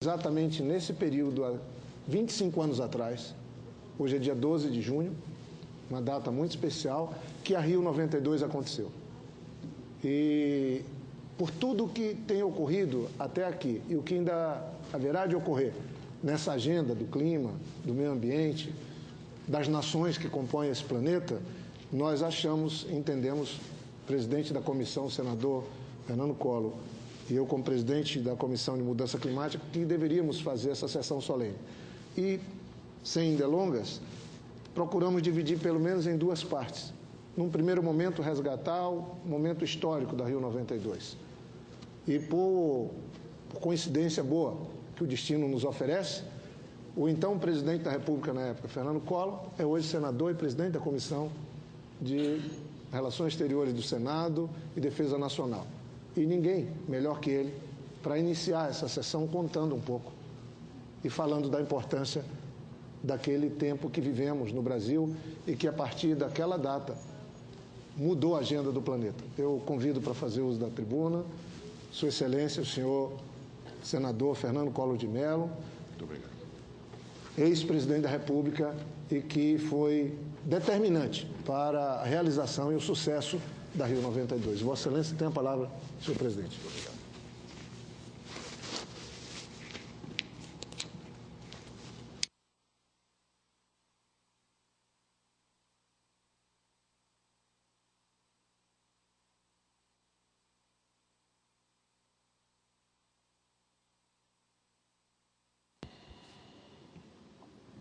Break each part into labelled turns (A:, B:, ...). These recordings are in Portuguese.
A: exatamente nesse período, há 25 anos atrás, hoje é dia 12 de junho, uma data muito especial, que a Rio 92 aconteceu. E por tudo que tem ocorrido até aqui e o que ainda haverá de ocorrer nessa agenda do clima, do meio ambiente, das nações que compõem esse planeta, nós achamos, entendemos, presidente da comissão, o senador Fernando Collor, e eu como presidente da Comissão de Mudança Climática, que deveríamos fazer essa sessão solene. E, sem delongas, procuramos dividir pelo menos em duas partes. Num primeiro momento, resgatar o momento histórico da Rio 92. E por coincidência boa que o destino nos oferece, o então presidente da República na época, Fernando Collor, é hoje senador e presidente da Comissão de Relações Exteriores do Senado e Defesa Nacional. E ninguém melhor que ele para iniciar essa sessão contando um pouco e falando da importância daquele tempo que vivemos no Brasil e que, a partir daquela data, mudou a agenda do planeta. Eu convido para fazer uso da tribuna Sua Excelência, o senhor senador Fernando Collor de Mello, muito obrigado, ex-presidente da República e que foi determinante para a realização e o sucesso da Rio 92. Vossa Excelência tem a palavra, senhor presidente. Muito obrigado.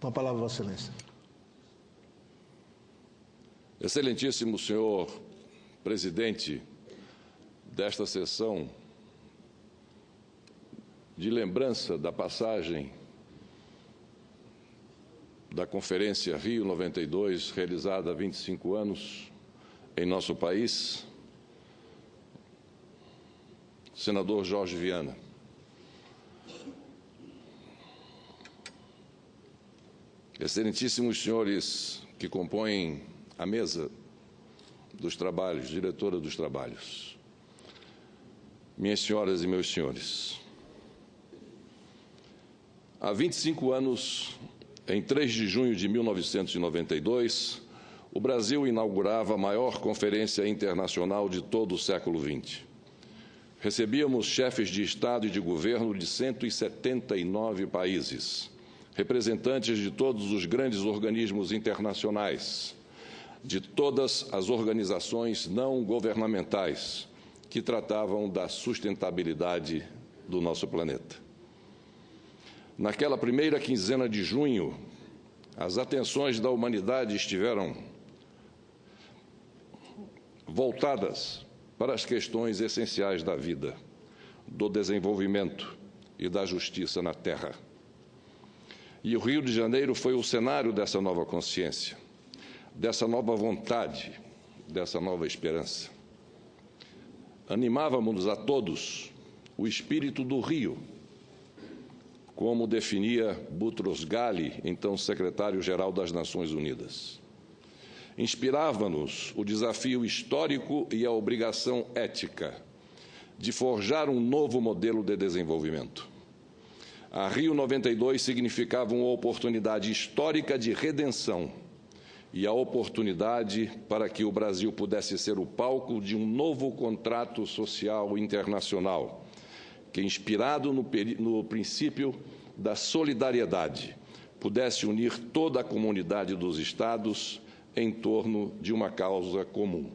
A: Com a palavra, Vossa Excelência.
B: Excelentíssimo senhor presidente desta sessão de lembrança da passagem da Conferência Rio 92, realizada há 25 anos em nosso país, senador Jorge Viana. Excelentíssimos senhores que compõem a mesa dos trabalhos, diretora dos trabalhos, minhas senhoras e meus senhores, há 25 anos, em 3 de junho de 1992, o Brasil inaugurava a maior conferência internacional de todo o século XX. Recebíamos chefes de Estado e de governo de 179 países, representantes de todos os grandes organismos internacionais, de todas as organizações não governamentais que tratavam da sustentabilidade do nosso planeta. Naquela primeira quinzena de junho, as atenções da humanidade estiveram voltadas para as questões essenciais da vida, do desenvolvimento e da justiça na Terra. E o Rio de Janeiro foi o cenário dessa nova consciência, dessa nova vontade, dessa nova esperança. Animávamos a todos o espírito do Rio, como definia Boutros Ghali, então secretário-geral das Nações Unidas. Inspirava-nos o desafio histórico e a obrigação ética de forjar um novo modelo de desenvolvimento. A Rio 92 significava uma oportunidade histórica de redenção e a oportunidade para que o Brasil pudesse ser o palco de um novo contrato social internacional, que, inspirado no princípio da solidariedade, pudesse unir toda a comunidade dos Estados em torno de uma causa comum.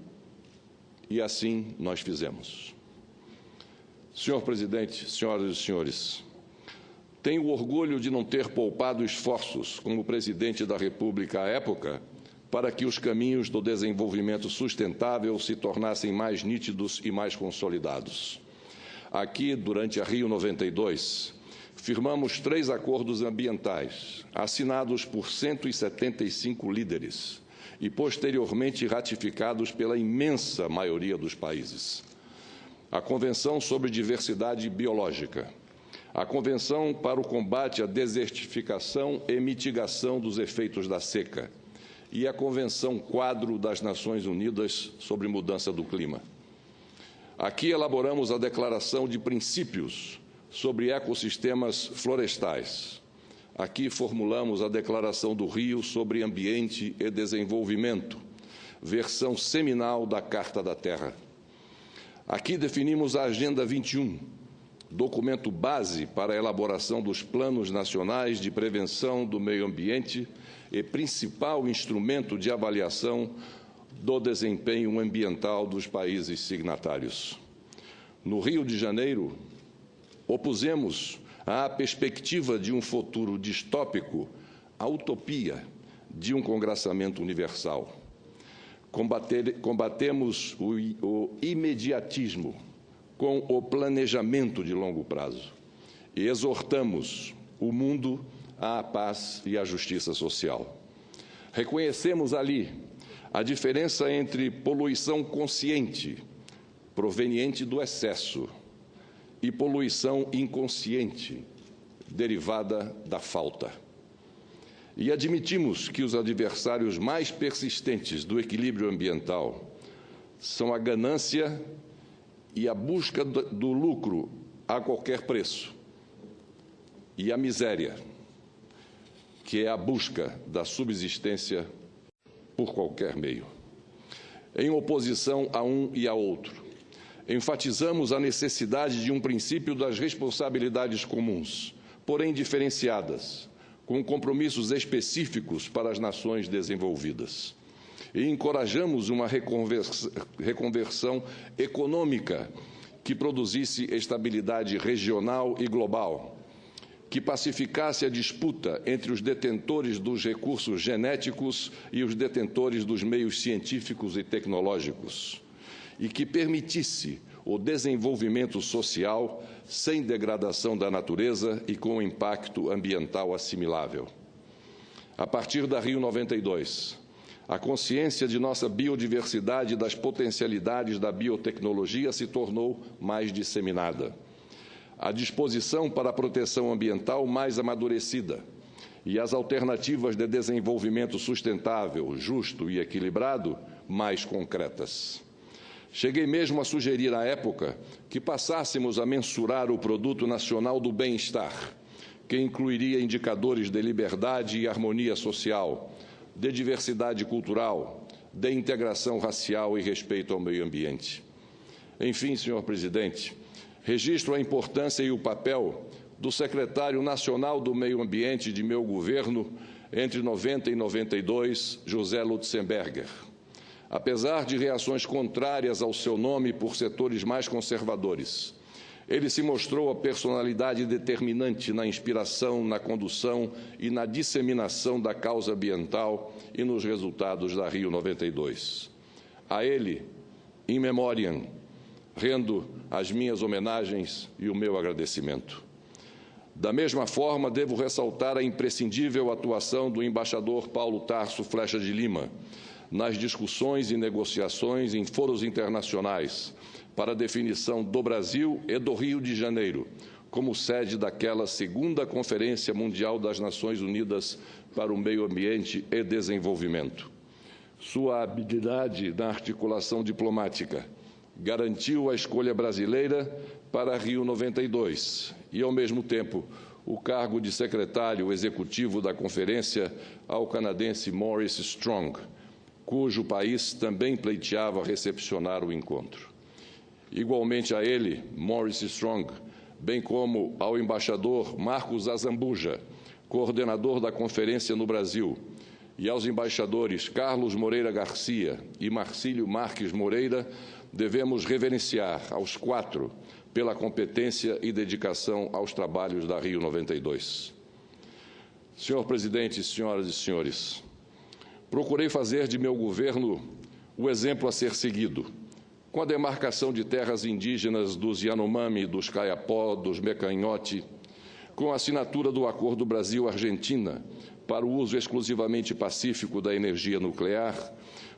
B: E assim nós fizemos. Senhor presidente, senhoras e senhores, tenho o orgulho de não ter poupado esforços como presidente da República à época para que os caminhos do desenvolvimento sustentável se tornassem mais nítidos e mais consolidados. Aqui, durante a Rio 92, firmamos 3 acordos ambientais, assinados por 175 líderes e posteriormente ratificados pela imensa maioria dos países. A Convenção sobre Diversidade Biológica, a Convenção para o Combate à Desertificação e Mitigação dos Efeitos da Seca e a Convenção Quadro das Nações Unidas sobre Mudança do Clima. Aqui elaboramos a Declaração de Princípios sobre ecossistemas florestais. Aqui formulamos a Declaração do Rio sobre Ambiente e Desenvolvimento, versão seminal da Carta da Terra. Aqui definimos a Agenda 21, documento base para a elaboração dos Planos Nacionais de Prevenção do Meio Ambiente e principal instrumento de avaliação do desempenho ambiental dos países signatários. No Rio de Janeiro, opusemos à perspectiva de um futuro distópico a utopia de um congraçamento universal. Combatemos o imediatismo com o planejamento de longo prazo e exortamos o mundo à paz e à justiça social. Reconhecemos ali a diferença entre poluição consciente, proveniente do excesso, e poluição inconsciente, derivada da falta. E admitimos que os adversários mais persistentes do equilíbrio ambiental são a ganância e a busca do lucro a qualquer preço, e a miséria, que é a busca da subsistência por qualquer meio. Em oposição a um e a outro, enfatizamos a necessidade de um princípio das responsabilidades comuns, porém diferenciadas, com compromissos específicos para as nações desenvolvidas. E encorajamos uma reconversão econômica que produzisse estabilidade regional e global, que pacificasse a disputa entre os detentores dos recursos genéticos e os detentores dos meios científicos e tecnológicos, e que permitisse o desenvolvimento social sem degradação da natureza e com impacto ambiental assimilável. A partir da Rio 92, a consciência de nossa biodiversidade e das potencialidades da biotecnologia se tornou mais disseminada. A disposição para a proteção ambiental mais amadurecida e as alternativas de desenvolvimento sustentável, justo e equilibrado mais concretas. Cheguei mesmo a sugerir à época que passássemos a mensurar o Produto Nacional do Bem-Estar, que incluiria indicadores de liberdade e harmonia social, de diversidade cultural, de integração racial e respeito ao meio ambiente. Enfim, senhor presidente, registro a importância e o papel do secretário nacional do Meio Ambiente de meu governo entre 90 e 92, José Lutzenberger. Apesar de reações contrárias ao seu nome por setores mais conservadores, ele se mostrou a personalidade determinante na inspiração, na condução e na disseminação da causa ambiental e nos resultados da Rio 92. A ele, in memoriam, rendo as minhas homenagens e o meu agradecimento. Da mesma forma, devo ressaltar a imprescindível atuação do embaixador Paulo Tarso Flecha de Lima nas discussões e negociações em foros internacionais para a definição do Brasil e do Rio de Janeiro como sede daquela segunda Conferência Mundial das Nações Unidas para o Meio Ambiente e Desenvolvimento. Sua habilidade na articulação diplomática garantiu a escolha brasileira para Rio 92 e, ao mesmo tempo, o cargo de secretário executivo da conferência ao canadense Maurice Strong, cujo país também pleiteava recepcionar o encontro. Igualmente a ele, Maurice Strong, bem como ao embaixador Marcos Azambuja, coordenador da conferência no Brasil, e aos embaixadores Carlos Moreira Garcia e Marcílio Marques Moreira, devemos reverenciar aos quatro pela competência e dedicação aos trabalhos da Rio 92. Senhor presidente, senhoras e senhores, procurei fazer de meu governo o exemplo a ser seguido, com a demarcação de terras indígenas dos Yanomami, dos Kayapó, dos Mecanhote, com a assinatura do Acordo Brasil-Argentina para o uso exclusivamente pacífico da energia nuclear,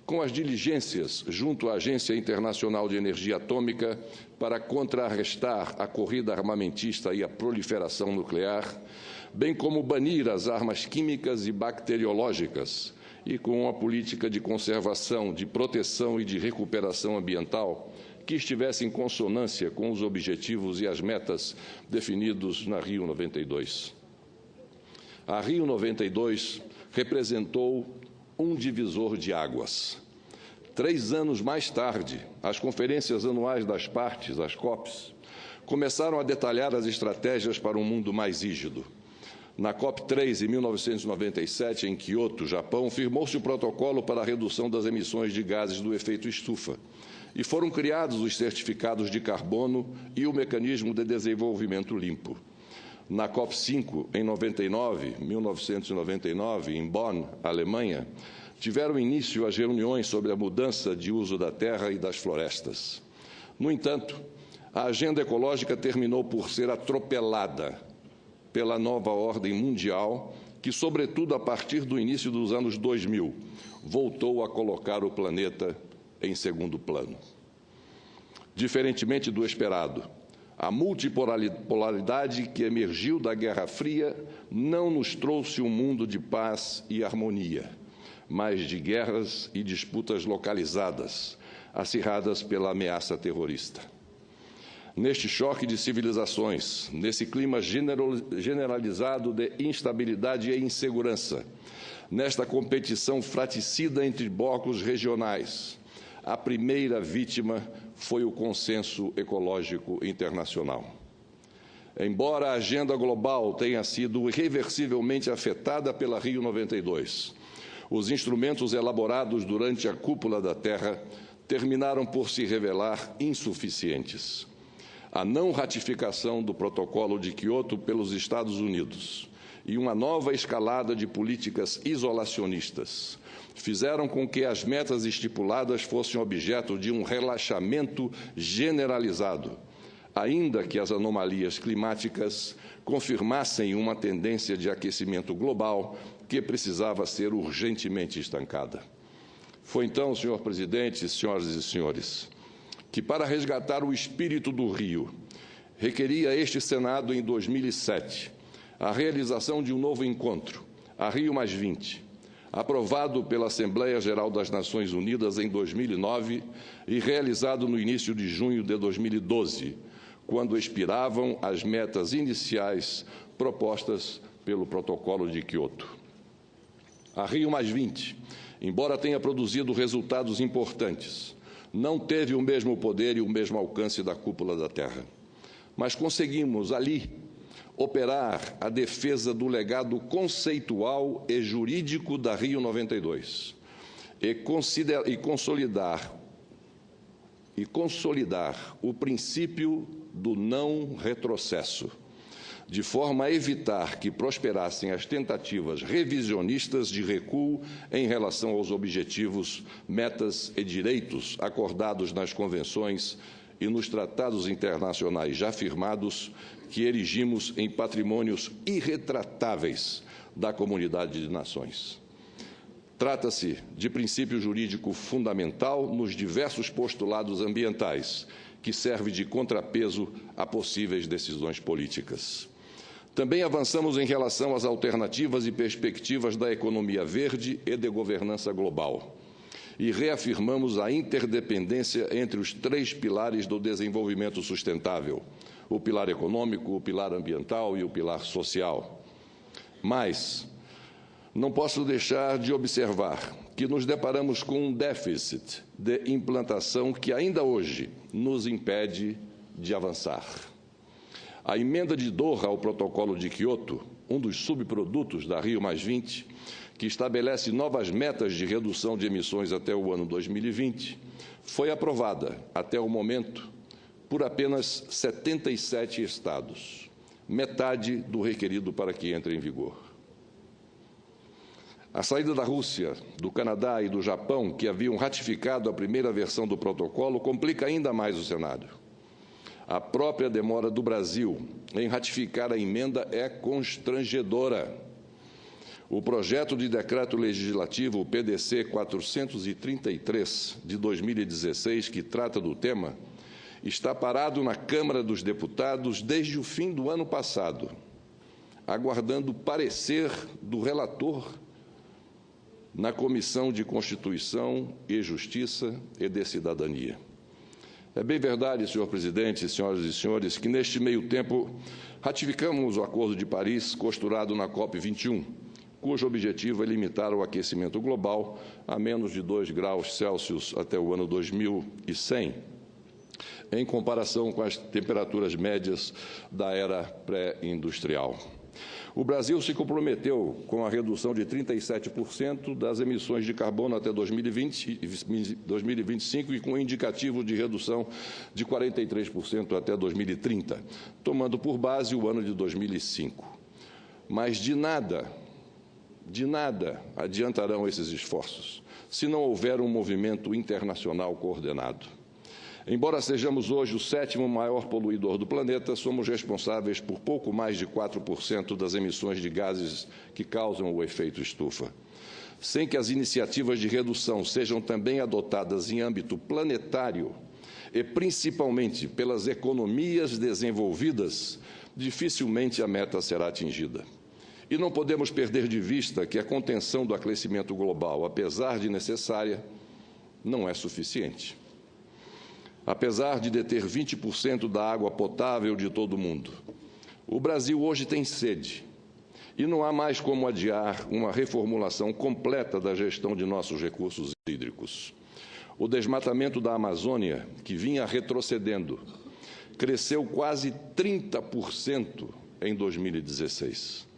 B: com as diligências junto à Agência Internacional de Energia Atômica para contrarrestar a corrida armamentista e a proliferação nuclear, bem como banir as armas químicas e bacteriológicas, e com a política de conservação, de proteção e de recuperação ambiental que estivesse em consonância com os objetivos e as metas definidos na Rio 92. A Rio 92 representou um divisor de águas. 3 anos mais tarde, as conferências anuais das partes, as COPs, começaram a detalhar as estratégias para um mundo mais rígido. Na COP3, em 1997, em Kyoto, Japão, firmou-se o protocolo para a redução das emissões de gases do efeito estufa e foram criados os certificados de carbono e o mecanismo de desenvolvimento limpo. Na COP5, em 1999, em Bonn, Alemanha, tiveram início as reuniões sobre a mudança de uso da terra e das florestas. No entanto, a agenda ecológica terminou por ser atropelada pela nova ordem mundial, que, sobretudo a partir do início dos anos 2000, voltou a colocar o planeta em segundo plano. Diferentemente do esperado, a multipolaridade que emergiu da Guerra Fria não nos trouxe um mundo de paz e harmonia, mas de guerras e disputas localizadas, acirradas pela ameaça terrorista. Neste choque de civilizações, nesse clima generalizado de instabilidade e insegurança, nesta competição fraticida entre blocos regionais, a primeira vítima foi o consenso ecológico internacional. Embora a agenda global tenha sido irreversivelmente afetada pela Rio 92, os instrumentos elaborados durante a Cúpula da Terra terminaram por se revelar insuficientes. A não ratificação do Protocolo de Kyoto pelos Estados Unidos e uma nova escalada de políticas isolacionistas fizeram com que as metas estipuladas fossem objeto de um relaxamento generalizado, ainda que as anomalias climáticas confirmassem uma tendência de aquecimento global que precisava ser urgentemente estancada. Foi então, senhor presidente, senhoras e senhores, que para resgatar o espírito do Rio, requeria este Senado, em 2007, a realização de um novo encontro, a Rio+20, aprovado pela Assembleia Geral das Nações Unidas em 2009 e realizado no início de junho de 2012, quando expiravam as metas iniciais propostas pelo Protocolo de Kyoto. A Rio+20, embora tenha produzido resultados importantes, não teve o mesmo poder e o mesmo alcance da Cúpula da Terra. Mas conseguimos, ali, operar a defesa do legado conceitual e jurídico da Rio 92 e consolidar o princípio do não retrocesso, de forma a evitar que prosperassem as tentativas revisionistas de recuo em relação aos objetivos, metas e direitos acordados nas convenções e nos tratados internacionais já firmados, que erigimos em patrimônios irretratáveis da comunidade de nações. Trata-se de princípio jurídico fundamental nos diversos postulados ambientais, que serve de contrapeso a possíveis decisões políticas. Também avançamos em relação às alternativas e perspectivas da economia verde e de governança global. E reafirmamos a interdependência entre os 3 pilares do desenvolvimento sustentável: o pilar econômico, o pilar ambiental e o pilar social. Mas não posso deixar de observar que nos deparamos com um déficit de implantação que ainda hoje nos impede de avançar. A emenda de Doha ao Protocolo de Kyoto, um dos subprodutos da Rio+20, que estabelece novas metas de redução de emissões até o ano 2020, foi aprovada, até o momento, por apenas 77 estados, metade do requerido para que entre em vigor. A saída da Rússia, do Canadá e do Japão, que haviam ratificado a primeira versão do protocolo, complica ainda mais o cenário. A própria demora do Brasil em ratificar a emenda é constrangedora. O projeto de decreto legislativo, o PDC 433, de 2016, que trata do tema, está parado na Câmara dos Deputados desde o fim do ano passado, aguardando parecer do relator na Comissão de Constituição e Justiça e de Cidadania. É bem verdade, senhor presidente, senhoras e senhores, que neste meio tempo ratificamos o Acordo de Paris costurado na COP21, cujo objetivo é limitar o aquecimento global a menos de 2 graus Celsius até o ano 2100, em comparação com as temperaturas médias da era pré-industrial. O Brasil se comprometeu com a redução de 37% das emissões de carbono até 2025 e com um indicativo de redução de 43% até 2030, tomando por base o ano de 2005. Mas de nada adiantarão esses esforços se não houver um movimento internacional coordenado. Embora sejamos hoje o 7º maior poluidor do planeta, somos responsáveis por pouco mais de 4% das emissões de gases que causam o efeito estufa. Sem que as iniciativas de redução sejam também adotadas em âmbito planetário e principalmente pelas economias desenvolvidas, dificilmente a meta será atingida. E não podemos perder de vista que a contenção do aquecimento global, apesar de necessária, não é suficiente. Apesar de deter 20% da água potável de todo o mundo, o Brasil hoje tem sede e não há mais como adiar uma reformulação completa da gestão de nossos recursos hídricos. O desmatamento da Amazônia, que vinha retrocedendo, cresceu quase 30% em 2016.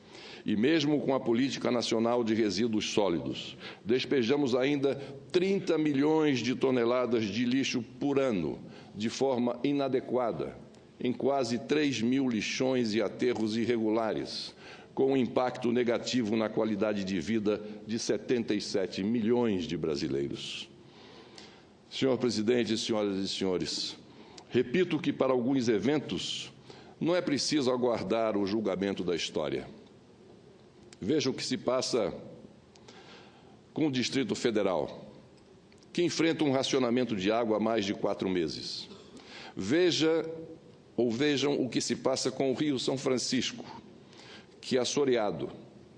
B: E mesmo com a Política Nacional de Resíduos Sólidos, despejamos ainda 30 milhões de toneladas de lixo por ano, de forma inadequada, em quase 3 mil lixões e aterros irregulares, com um impacto negativo na qualidade de vida de 77 milhões de brasileiros. Senhor presidente, senhoras e senhores, repito que para alguns eventos não é preciso aguardar o julgamento da história. Veja o que se passa com o Distrito Federal, que enfrenta um racionamento de água há mais de 4 meses. Vejam o que se passa com o Rio São Francisco, que assoreado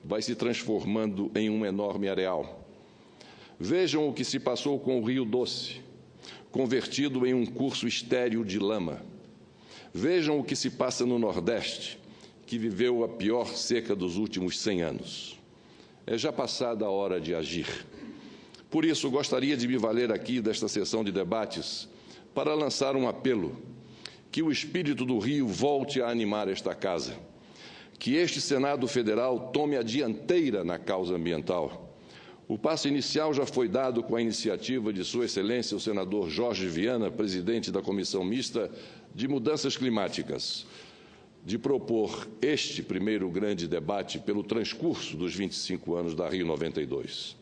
B: vai se transformando em um enorme areal. Vejam o que se passou com o Rio Doce, convertido em um curso estéril de lama. Vejam o que se passa no Nordeste, que viveu a pior seca dos últimos 100 anos. É já passada a hora de agir. Por isso, gostaria de me valer aqui desta sessão de debates para lançar um apelo: que o espírito do Rio volte a animar esta casa, que este Senado Federal tome a dianteira na causa ambiental. O passo inicial já foi dado com a iniciativa de Sua Excelência, o senador Jorge Viana, presidente da Comissão Mista de Mudanças Climáticas, de propor este primeiro grande debate pelo transcurso dos 25 anos da Rio 92.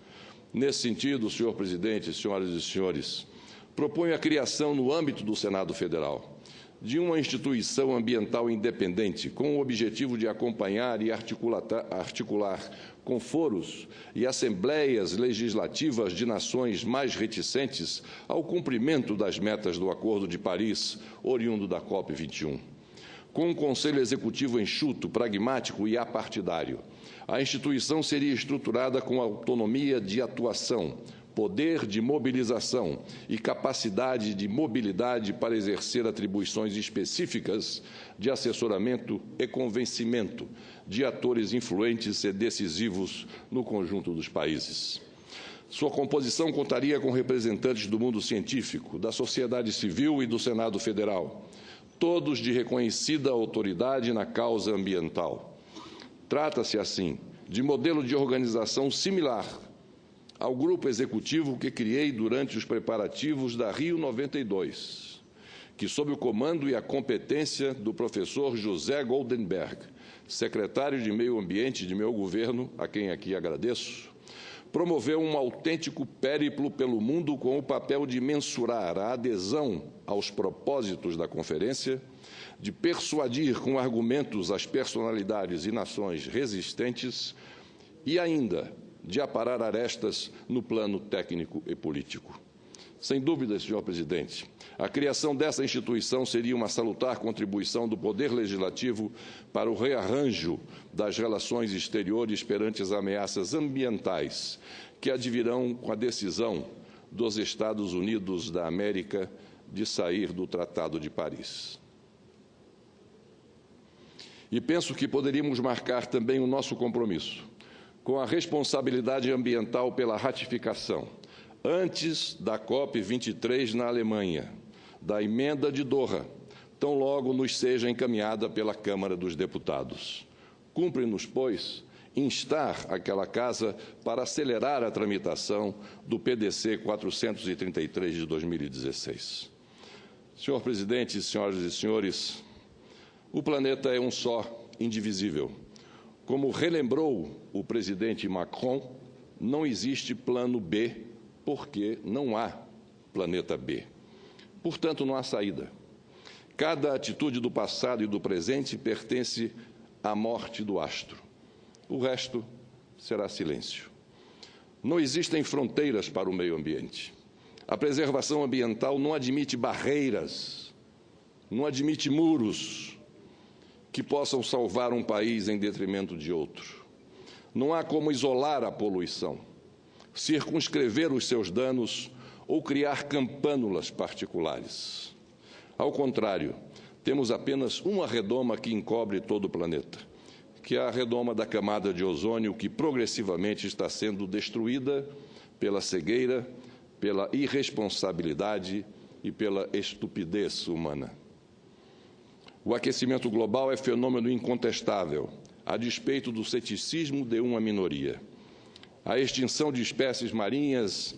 B: Nesse sentido, senhor presidente, senhoras e senhores, proponho a criação no âmbito do Senado Federal de uma instituição ambiental independente com o objetivo de acompanhar e articular com foros e assembleias legislativas de nações mais reticentes ao cumprimento das metas do Acordo de Paris, oriundo da COP21. Com um conselho executivo enxuto, pragmático e apartidário, a instituição seria estruturada com autonomia de atuação, poder de mobilização e capacidade de mobilidade para exercer atribuições específicas de assessoramento e convencimento de atores influentes e decisivos no conjunto dos países. Sua composição contaria com representantes do mundo científico, da sociedade civil e do Senado Federal, todos de reconhecida autoridade na causa ambiental. Trata-se, assim, de modelo de organização similar ao grupo executivo que criei durante os preparativos da Rio 92, que, sob o comando e a competência do professor José Goldenberg, secretário de Meio Ambiente de meu governo, a quem aqui agradeço, promoveu um autêntico périplo pelo mundo com o papel de mensurar a adesão aos propósitos da conferência, de persuadir com argumentos as personalidades e nações resistentes e ainda de aparar arestas no plano técnico e político. Sem dúvida, senhor presidente, a criação dessa instituição seria uma salutar contribuição do Poder Legislativo para o rearranjo das relações exteriores perante as ameaças ambientais que advirão com a decisão dos Estados Unidos da América de sair do Tratado de Paris. E penso que poderíamos marcar também o nosso compromisso com a responsabilidade ambiental pela ratificação, antes da COP23 na Alemanha, da emenda de Doha, tão logo nos seja encaminhada pela Câmara dos Deputados. Cumpre-nos, pois, instar aquela Casa para acelerar a tramitação do PDC 433 de 2016. Senhor Presidente, senhoras e senhores, o planeta é um só, indivisível. Como relembrou o presidente Macron, não existe plano B, porque não há planeta B. Portanto, não há saída. Cada atitude do passado e do presente pertence à morte do astro. O resto será silêncio. Não existem fronteiras para o meio ambiente. A preservação ambiental não admite barreiras, não admite muros que possam salvar um país em detrimento de outro. Não há como isolar a poluição, circunscrever os seus danos ou criar campânulas particulares. Ao contrário, temos apenas uma redoma que encobre todo o planeta, que é a redoma da camada de ozônio, que progressivamente está sendo destruída pela cegueira, pela irresponsabilidade e pela estupidez humana. O aquecimento global é fenômeno incontestável, a despeito do ceticismo de uma minoria. A extinção de espécies marinhas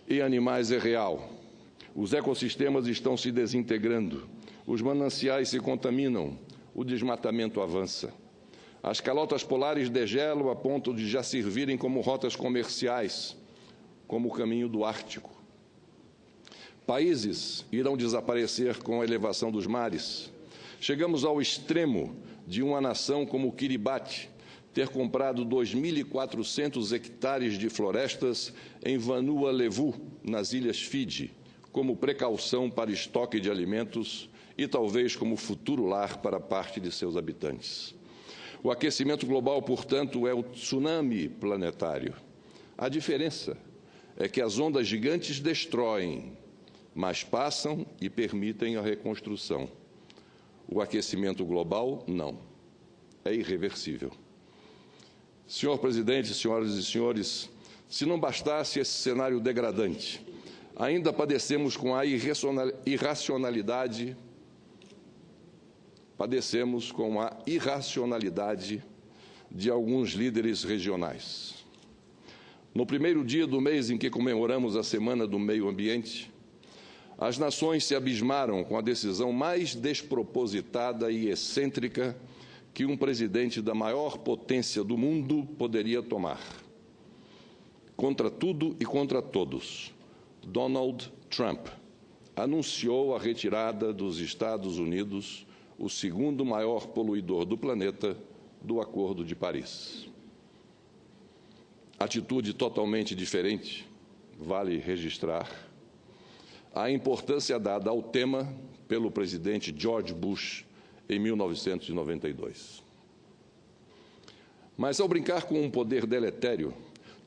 B: e animais é real. Os ecossistemas estão se desintegrando, os mananciais se contaminam, o desmatamento avança. As calotas polares degelam a ponto de já servirem como rotas comerciais, como o caminho do Ártico. Países irão desaparecer com a elevação dos mares. Chegamos ao extremo de uma nação como Kiribati ter comprado 2.400 hectares de florestas em Vanuatu, nas Ilhas Fiji, como precaução para estoque de alimentos e talvez como futuro lar para parte de seus habitantes. O aquecimento global, portanto, é o tsunami planetário. A diferença é que as ondas gigantes destroem, mas passam e permitem a reconstrução. O aquecimento global, não. É irreversível. Senhor Presidente, senhoras e senhores, se não bastasse esse cenário degradante, ainda padecemos com a irracionalidade de alguns líderes regionais. No primeiro dia do mês em que comemoramos a Semana do Meio Ambiente, as nações se abismaram com a decisão mais despropositada e excêntrica que um presidente da maior potência do mundo poderia tomar. Contra tudo e contra todos, Donald Trump anunciou a retirada dos Estados Unidos, o segundo maior poluidor do planeta, do Acordo de Paris. Atitude totalmente diferente, vale registrar, a importância dada ao tema pelo presidente George Bush em 1992. Mas, ao brincar com um poder deletério,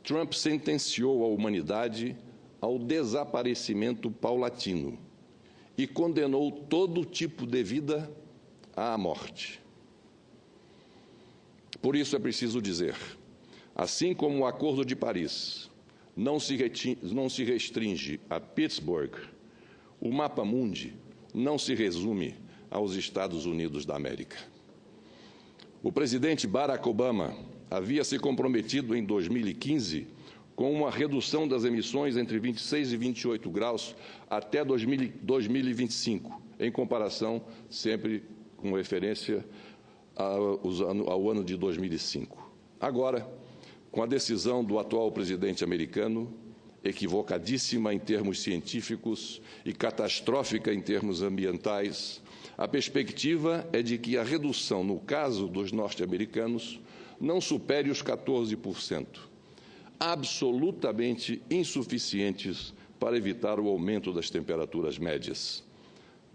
B: Trump sentenciou a humanidade ao desaparecimento paulatino e condenou todo tipo de vida à morte. Por isso é preciso dizer, assim como o Acordo de Paris não se restringe a Pittsburgh, o Mapa Mundi não se resume aos Estados Unidos da América. O presidente Barack Obama havia se comprometido em 2015 com uma redução das emissões entre 26 e 28 graus até 2025, em comparação sempre com referência ao ano de 2005. Agora, com a decisão do atual presidente americano, equivocadíssima em termos científicos e catastrófica em termos ambientais, a perspectiva é de que a redução, no caso dos norte-americanos, não supere os 14%, absolutamente insuficientes para evitar o aumento das temperaturas médias.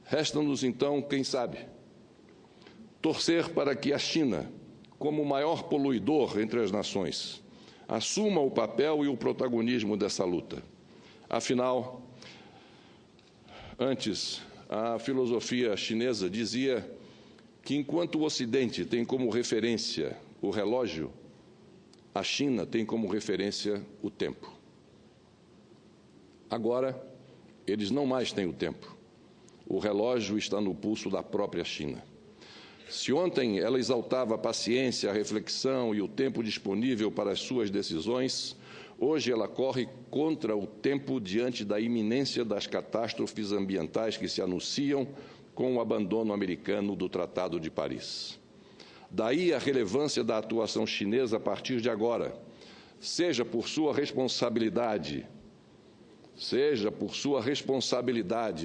B: Resta-nos, então, quem sabe, torcer para que a China, como o maior poluidor entre as nações, assuma o papel e o protagonismo dessa luta. Afinal, Antes, a filosofia chinesa dizia que, enquanto o Ocidente tem como referência o relógio, a China tem como referência o tempo. Agora, eles não mais têm o tempo. O relógio está no pulso da própria China. Se ontem ela exaltava a paciência, a reflexão e o tempo disponível para as suas decisões, hoje ela corre contra o tempo diante da iminência das catástrofes ambientais que se anunciam com o abandono americano do Tratado de Paris. Daí a relevância da atuação chinesa a partir de agora, seja por sua responsabilidade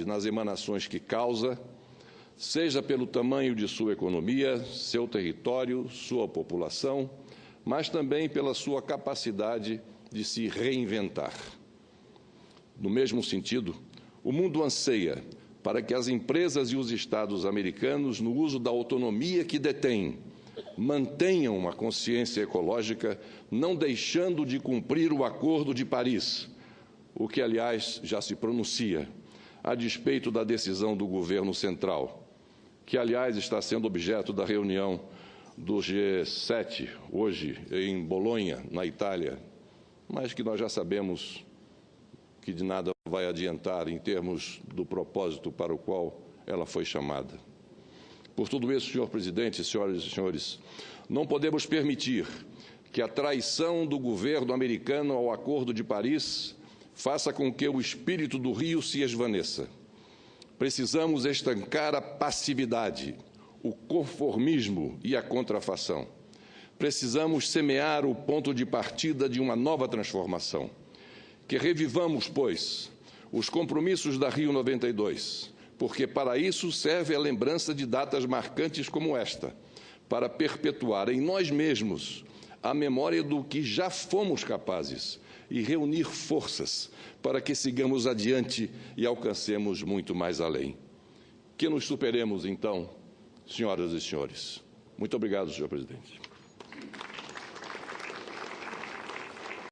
B: nas emanações que causa, seja pelo tamanho de sua economia, seu território, sua população, mas também pela sua capacidade de se reinventar. No mesmo sentido, o mundo anseia para que as empresas e os Estados americanos, no uso da autonomia que detêm, mantenham uma consciência ecológica, não deixando de cumprir o Acordo de Paris, o que, aliás, já se pronuncia, a despeito da decisão do governo central, que, aliás, está sendo objeto da reunião do G7, hoje, em Bolonha, na Itália, mas que nós já sabemos que de nada vai adiantar em termos do propósito para o qual ela foi chamada. Por tudo isso, senhor presidente, senhoras e senhores, não podemos permitir que a traição do governo americano ao Acordo de Paris faça com que o espírito do Rio se esvaneça. Precisamos estancar a passividade, o conformismo e a contrafação. Precisamos semear o ponto de partida de uma nova transformação. Que revivamos, pois, os compromissos da Rio 92, porque para isso serve a lembrança de datas marcantes como esta, para perpetuar em nós mesmos a memória do que já fomos capazes e reunir forças para que sigamos adiante e alcancemos muito mais além. Que nos superemos, então, senhoras e senhores. Muito obrigado, senhor presidente.